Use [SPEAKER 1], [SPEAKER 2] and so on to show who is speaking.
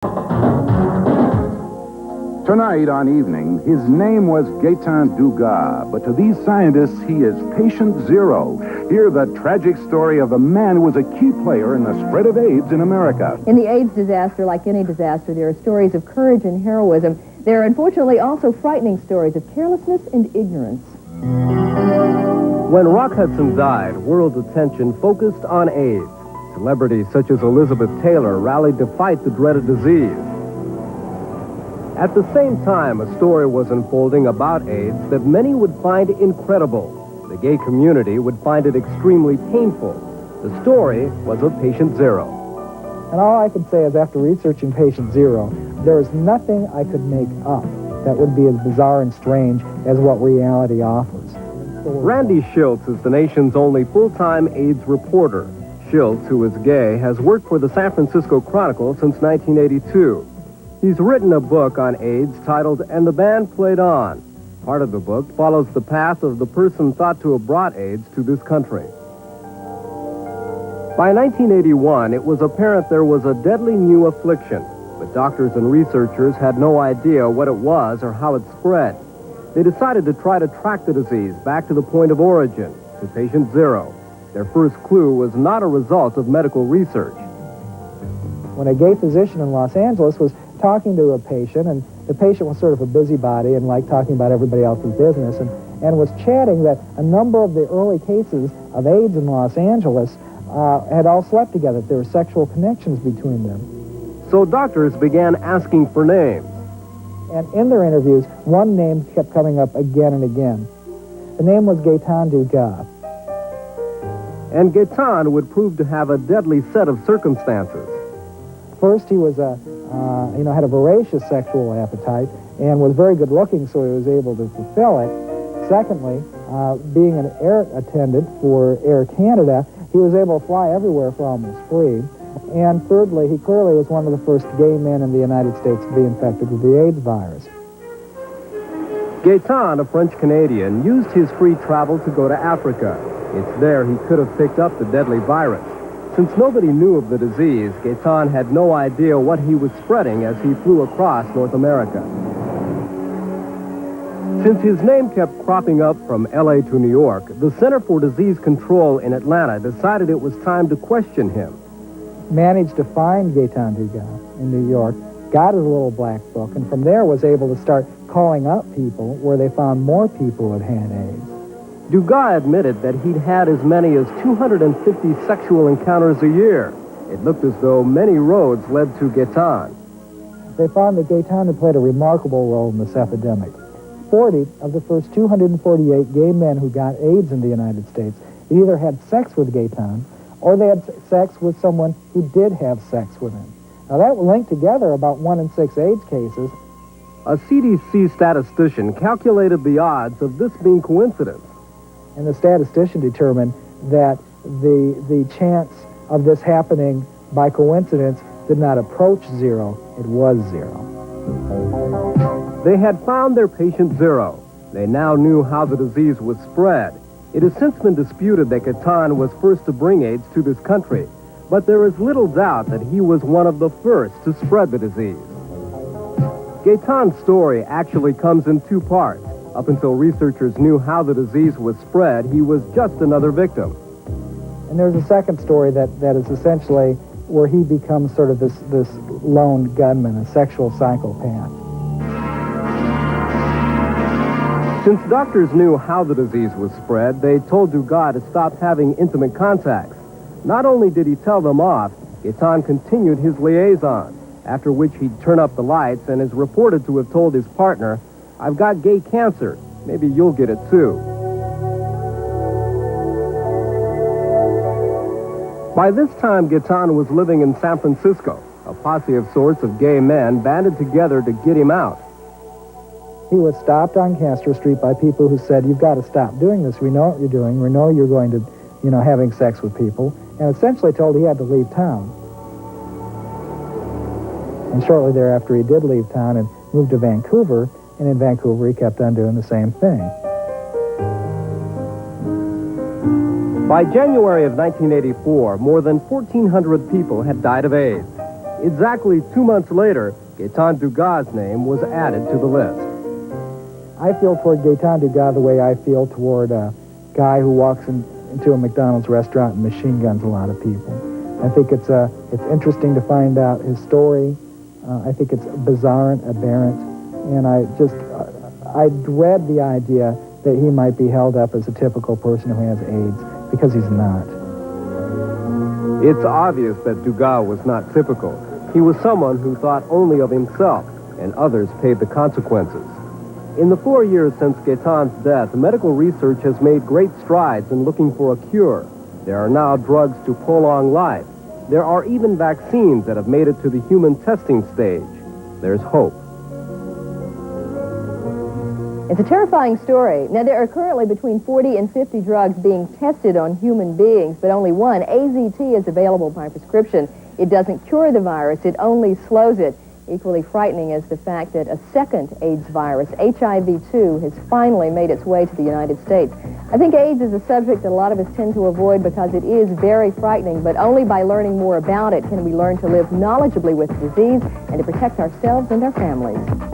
[SPEAKER 1] Tonight on Evening, his name was Gaetan Dugas, but to these scientists, he is Patient Zero. Hear the tragic story of the man who was a key player in the spread of AIDS in America.
[SPEAKER 2] In the AIDS disaster, like any disaster, there are stories of courage and heroism. There are unfortunately also frightening stories of carelessness and ignorance.
[SPEAKER 3] When Rock Hudson died, world attention focused on AIDS. Celebrities such as Elizabeth Taylor rallied to fight the dreaded disease. At the same time, a story was unfolding about AIDS that many would find incredible. The gay community would find it extremely painful. The story was of Patient Zero.
[SPEAKER 4] And all I can say is after researching Patient Zero, there is nothing I could make up that would be as bizarre and strange as what reality offers.
[SPEAKER 3] Randy Shilts is the nation's only full-time AIDS reporter. Shilts, who is gay, has worked for the San Francisco Chronicle since 1982. He's written a book on AIDS titled And the Band Played On. Part of the book follows the path of the person thought to have brought AIDS to this country. By 1981, it was apparent there was a deadly new affliction, but doctors and researchers had no idea what it was or how it spread. They decided to try to track the disease back to the point of origin, to Patient Zero. Their first clue was not a result of medical research.
[SPEAKER 4] When a gay physician in Los Angeles was talking to a patient, and the patient was sort of a busybody and liked talking about everybody else's business, and was chatting that a number of the early cases of AIDS in Los Angeles had all slept together. There were sexual connections between them.
[SPEAKER 3] So doctors began asking for names.
[SPEAKER 4] And in their interviews, one name kept coming up again and again. The name was Gaetan Dugas.
[SPEAKER 3] And Gaetan would prove to have a deadly set of circumstances.
[SPEAKER 4] First, he was had a voracious sexual appetite and was very good looking, so he was able to fulfill it. Secondly, being an air attendant for Air Canada, he was able to fly everywhere for almost free. And thirdly, he clearly was one of the first gay men in the United States to be infected with the AIDS virus.
[SPEAKER 3] Gaetan, a French-Canadian, used his free travel to go to Africa. It's there he could have picked up the deadly virus. Since nobody knew of the disease, Gaetan had no idea what he was spreading as he flew across North America. Since his name kept cropping up from L.A. to New York, the Center for Disease Control in Atlanta decided it was time to question him.
[SPEAKER 4] Managed to find Gaetan Dugas in New York, got his little black book, and from there was able to start calling up people where they found more people who had AIDS.
[SPEAKER 3] Dugas admitted that he'd had as many as 250 sexual encounters a year. It looked as though many roads led to Gaetan.
[SPEAKER 4] They found that Gaetan had played a remarkable role in this epidemic. 40 of the first 248 gay men who got AIDS in the United States either had sex with Gaetan or they had sex with someone who did have sex with him. Now that linked together about 1 in 6 AIDS cases.
[SPEAKER 3] A CDC statistician calculated the odds of this being coincidence.
[SPEAKER 4] And the statistician determined that the chance of this happening by coincidence did not approach zero, it was zero.
[SPEAKER 3] They had found their Patient Zero. They now knew how the disease was spread. It has since been disputed that Gaetan was first to bring AIDS to this country, but there is little doubt that he was one of the first to spread the disease. Gaetan's story actually comes in 2 parts. Up until researchers knew how the disease was spread, he was just another victim.
[SPEAKER 4] And there's a second story that is essentially where he becomes sort of this lone gunman, a sexual psychopath.
[SPEAKER 3] Since doctors knew how the disease was spread, they told Dugas to stop having intimate contacts. Not only did he tell them off, Gaetan continued his liaison, after which he'd turn up the lights and is reported to have told his partner, "I've got gay cancer. Maybe you'll get it too." By this time, Gaetan was living in San Francisco. A posse of sorts of gay men banded together to get him out.
[SPEAKER 4] He was stopped on Castro Street by people who said, "You've got to stop doing this. We know what you're doing. We know you're going to, having sex with people," and essentially told he had to leave town. And shortly thereafter, he did leave town and moved to Vancouver, and in Vancouver, he kept on doing the same thing. By
[SPEAKER 3] January of 1984, more than 1,400 people had died of AIDS. Exactly 2 months later, Gaetan Dugas' name was added to the list.
[SPEAKER 4] I feel toward Gaetan Dugas the way I feel toward a guy who walks into a McDonald's restaurant and machine guns a lot of people. I think it's interesting to find out his story. I think it's bizarre and aberrant, and I dread the idea that he might be held up as a typical person who has AIDS, because he's not.
[SPEAKER 3] It's obvious that Dugas was not typical. He was someone who thought only of himself, and others paid the consequences. In the 4 years since Gaetan's death, medical research has made great strides in looking for a cure. There are now drugs to prolong life. There are even vaccines that have made it to the human testing stage. There's hope.
[SPEAKER 2] It's a terrifying story. Now, there are currently between 40 and 50 drugs being tested on human beings, but only one, AZT, is available by prescription. It doesn't cure the virus, it only slows it. Equally frightening is the fact that a second AIDS virus, HIV-2, has finally made its way to the United States. I think AIDS is a subject that a lot of us tend to avoid because it is very frightening, but only by learning more about it can we learn to live knowledgeably with the disease and to protect ourselves and our families.